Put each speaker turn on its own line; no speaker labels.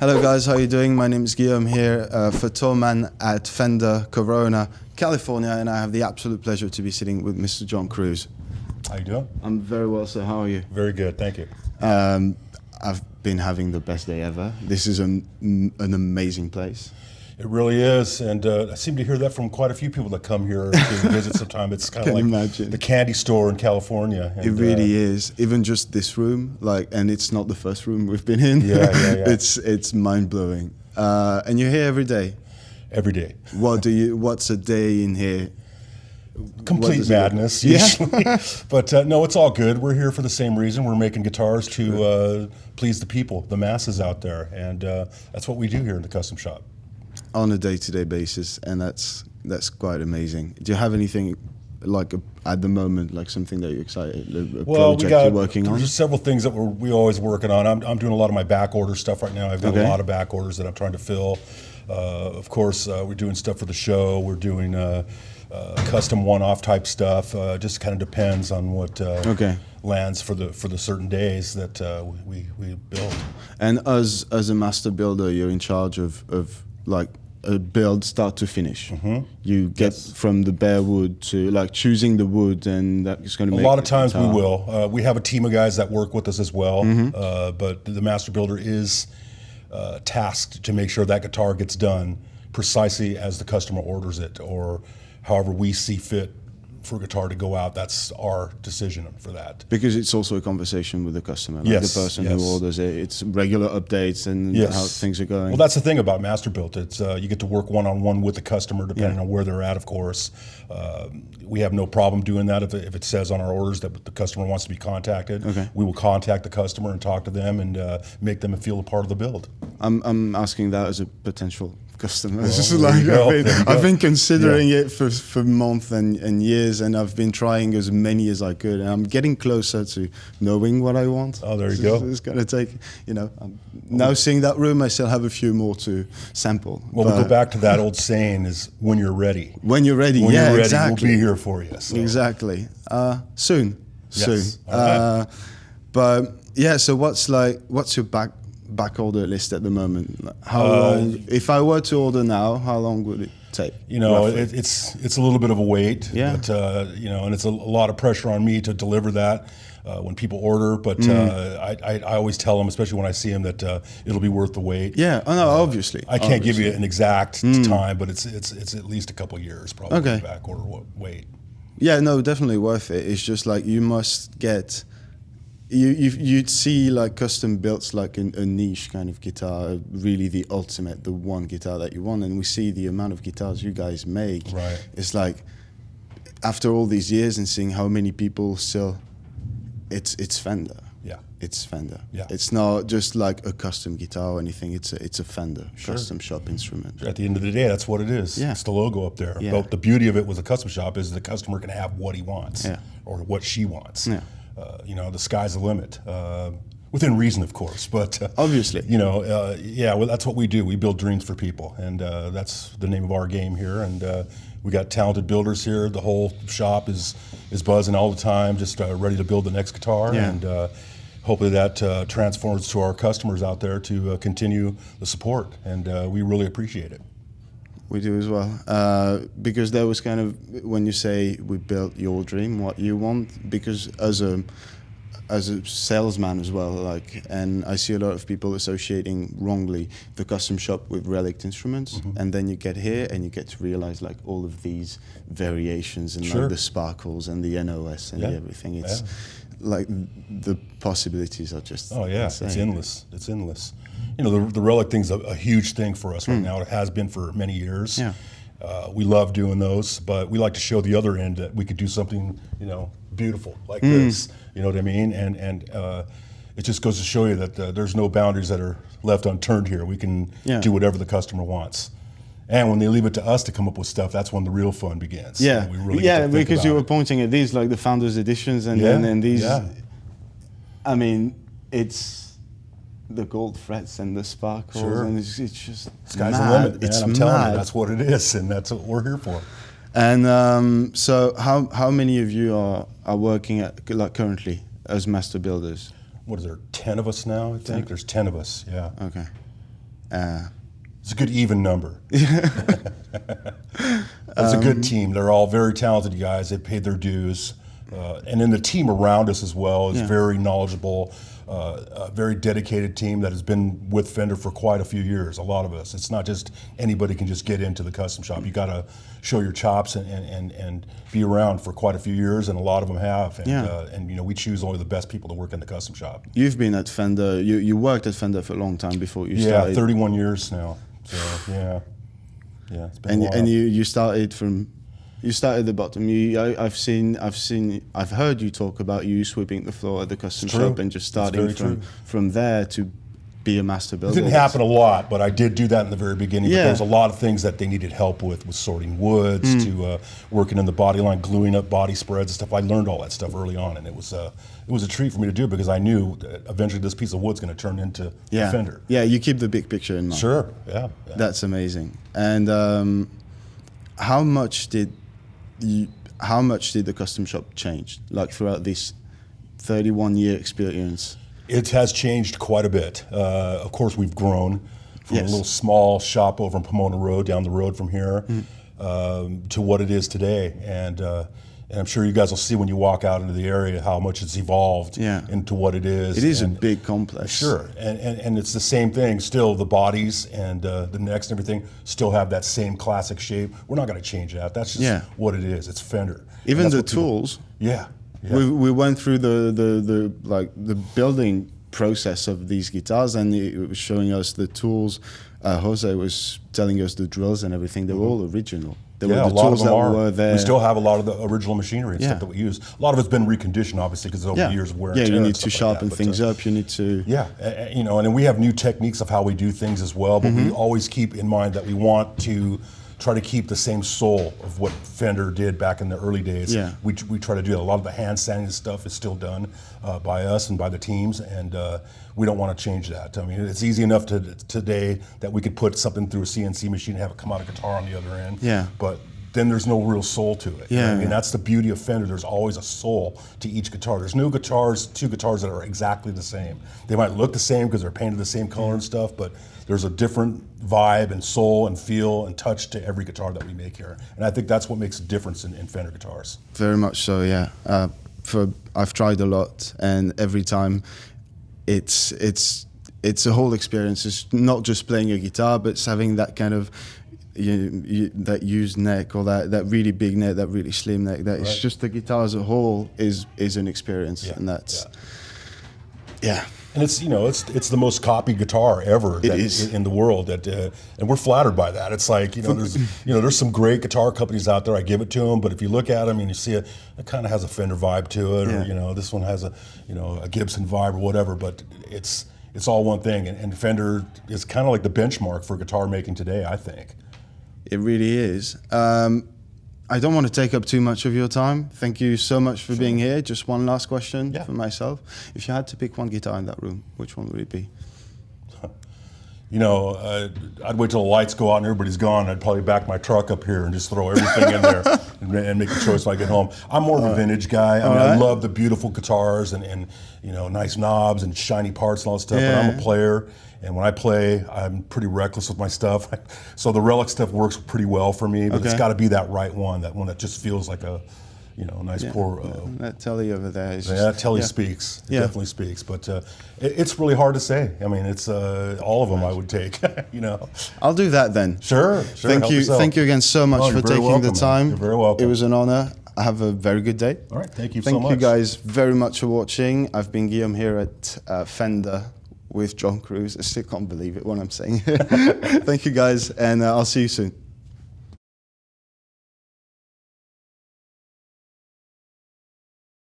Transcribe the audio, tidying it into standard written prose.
Hello guys, how are you doing? My name is Guillaume here for Thomann at Fender Corona, California, and I have the absolute pleasure to be sitting with Mr. John Cruz.
How you doing?
I'm very well, sir. How are you?
Very good, thank you.
I've been having the best day ever. This is an amazing place.
It really is, and I seem to hear that from quite a few people that come here to visit sometime. It's kind of like the candy store in California. And,
it really is. Even just this room, and it's not the first room we've been in.
Yeah.
It's mind-blowing. And you're here every day?
Every day.
What's a day in here?
Complete madness, usually. But no, it's all good. We're here for the same reason. We're making guitars to please the people, the masses out there, and that's what we do here in the custom shop.
On a day-to-day basis, and that's quite amazing. Do you have anything at the moment, like something that you're excited, a project you're working on?
There's several things that we're always working on. I'm doing a lot of my back order stuff right now. I've got a lot of back orders that I'm trying to fill. Of course, we're doing stuff for the show. We're doing custom one-off type stuff. Just kind of depends on what lands for the certain days that we build.
And as a master builder, you're in charge of a build start to finish. Mm-hmm. You get from the bare wood to choosing the wood, and that's going to make
a lot of times we will. We have a team of guys that work with us as well, but the master builder is tasked to make sure that guitar gets done precisely as the customer orders it, or however we see fit for a guitar to go out. That's our decision for that.
Because it's also a conversation with the customer, the person who orders it. It's regular updates and how things are going.
Well, that's the thing about Masterbuilt. It's you get to work one-on-one with the customer, depending on where they're at, of course. We have no problem doing that. If it says on our orders that the customer wants to be contacted, we will contact the customer and talk to them and make them feel a part of the build.
I'm asking that as a potential customer.
Well,
I've been considering it for months and years, and I've been trying as many as I could, and I'm getting closer to knowing what I want.
Oh, there you go.
It's going to take, now seeing that room, I still have a few more to sample.
Well, we'll go back to that old saying is when you're ready.
When you're ready,
when you're ready,
exactly.
We'll be here for you. So.
Exactly. Soon.
Yes. Right.
But yeah, so what's your back order list at the moment? How long, if I were to order now, how long would it take?
It's a little bit of a wait, but and it's a lot of pressure on me to deliver that when people order, but I always tell them, especially when I see them, that it'll be worth the wait.
Obviously.
I can't give you an exact time, but it's at least a couple years probably back order wait.
Yeah, no, definitely worth it. It's just you must get. You'd see custom builds a niche kind of guitar, really the ultimate, the one guitar that you want. And we see the amount of guitars you guys make.
Right.
It's after all these years and seeing how many people still, it's Fender.
Yeah.
It's Fender.
Yeah.
It's not just a custom guitar or anything. It's a Fender custom shop instrument.
At the end of the day, that's what it is.
Yeah.
It's the logo up there.
Yeah.
But the beauty of it with a custom shop is the customer can have what he wants or what she wants.
Yeah.
The sky's the limit, within reason, of course. But
obviously,
well, that's what we do. We build dreams for people, and that's the name of our game here. And we got talented builders here. The whole shop is buzzing all the time, just ready to build the next guitar.
Yeah.
And hopefully that transforms to our customers out there to continue the support. And we really appreciate it.
We do as well, because that was kind of when you say we built your dream, what you want. Because as a salesman as well, and I see a lot of people associating wrongly the custom shop with relic instruments, and then you get here and you get to realize all of these variations and the sparkles and the NOS and the everything. It's the possibilities are just insane.
It's endless. It's endless. The relic thing's a huge thing for us right now. It has been for many years.
Yeah.
We love doing those, but we like to show the other end that we could do something, beautiful like this. You know what I mean? And it just goes to show you that there's no boundaries that are left unturned here. We can do whatever the customer wants. And when they leave it to us to come up with stuff, that's when the real fun begins.
Yeah,
we really
because you were pointing at these, the Founders Editions, and then these. Yeah. I mean, it's the gold frets and the sparkles, and it's just
sky's
mad.
the limit, man.
It's
I'm
mad.
telling you, that's what it is, and that's what we're here for.
And so, how many of you are working at currently as master builders?
What is there? 10 of us now. I think there's 10 of us. Yeah.
Okay.
It's a good even number. It's a good team. They're all very talented guys. They paid their dues. And then the team around us as well is very knowledgeable, a very dedicated team that has been with Fender for quite a few years, a lot of us. It's not just anybody can just get into the custom shop. You got to show your chops and be around for quite a few years, and a lot of them have. And, you know, we choose only the best people to work in the custom shop.
You've been at Fender, you worked at Fender for a long time before you started.
Yeah, 31 years now. So, yeah, it's been a while.
And you started at the bottom. I've heard you talk about you sweeping the floor at the custom shop and just starting from there to be a master builder.
It didn't happen a lot, but I did do that in the very beginning. But there was a lot of things that they needed help with sorting woods, to working in the body line, gluing up body spreads and stuff. I learned all that stuff early on, and it was a treat for me to do because I knew that eventually this piece of wood's going to turn into a Fender.
Yeah, you keep the big picture in mind.
Sure, yeah.
That's amazing. And how much did the custom shop change, like throughout this 31-year experience?
It has changed quite a bit. Of course, we've grown from a little small shop over on Pomona Road, down the road from here, to what it is today. And I'm sure you guys will see when you walk out into the area how much it's evolved into what it is.
It is a big complex.
Sure, and it's the same thing. Still, the bodies and the necks and everything still have that same classic shape. We're not going to change that. That's just what it is. It's Fender.
Even the tools.
Yeah.
We went through the building process of these guitars, and it was showing us the tools. Jose was telling us the drills and everything. They were all original. They were the tools that were there.
We still have a lot of the original machinery and stuff that we use. A lot of it's been reconditioned, obviously, because over the years of wear and tear.
You need to sharpen things up. You need to.
You know, and then we have new techniques of how we do things as well. But we always keep in mind that we want to try to keep the same soul of what Fender did back in the early days. We try to do that. A lot of the hand sanding stuff is still done by us and by the teams, and we don't want to change that. I mean, it's easy enough today that we could put something through a CNC machine and have it come out a guitar on the other end. But then there's no real soul to it. I mean, that's the beauty of Fender. There's always a soul to each guitar. There's two guitars that are exactly the same. They might look the same because they're painted the same color and stuff, but there's a different vibe and soul and feel and touch to every guitar that we make here. And I think that's what makes a difference in Fender guitars.
Very much so, yeah. I've tried a lot, and every time it's a whole experience. It's not just playing a guitar, but it's having that kind of that used neck, or that really big neck, that really slim neck. That it's just the guitar as a whole is an experience, and that's And
it's it's the most copied guitar ever in the world. And we're flattered by that. It's like there's some great guitar companies out there. I give it to them, but if you look at them and you see it kind of has a Fender vibe to it, or this one has a Gibson vibe or whatever. But it's all one thing, and Fender is kind of like the benchmark for guitar making today, I think.
It really is. I don't want to take up too much of your time. Thank you so much for being here. Just one last question for myself. If you had to pick one guitar in that room, which one would it be?
I'd wait till the lights go out and everybody's gone. I'd probably back my truck up here and just throw everything in there and make a choice when I get home. I'm more of a vintage guy. I mean, I love the beautiful guitars and nice knobs and shiny parts and all that stuff, but I'm a player. And when I play, I'm pretty reckless with my stuff. So the relic stuff works pretty well for me, but it's got to be that right one, that one that just feels like a nice pour.
That telly over there is
that telly speaks. It definitely speaks. But it's really hard to say. I mean, it's all of them I would take.
I'll do that then.
Sure.
Thank you again so much for taking the time.
You're very welcome.
It was an honor. Have a very good day.
All right. Thank you so much.
Thank you guys very much for watching. I've been Guillaume here at Fender with John Cruz. I still can't believe it when I'm saying it. Thank you guys, and I'll see you soon.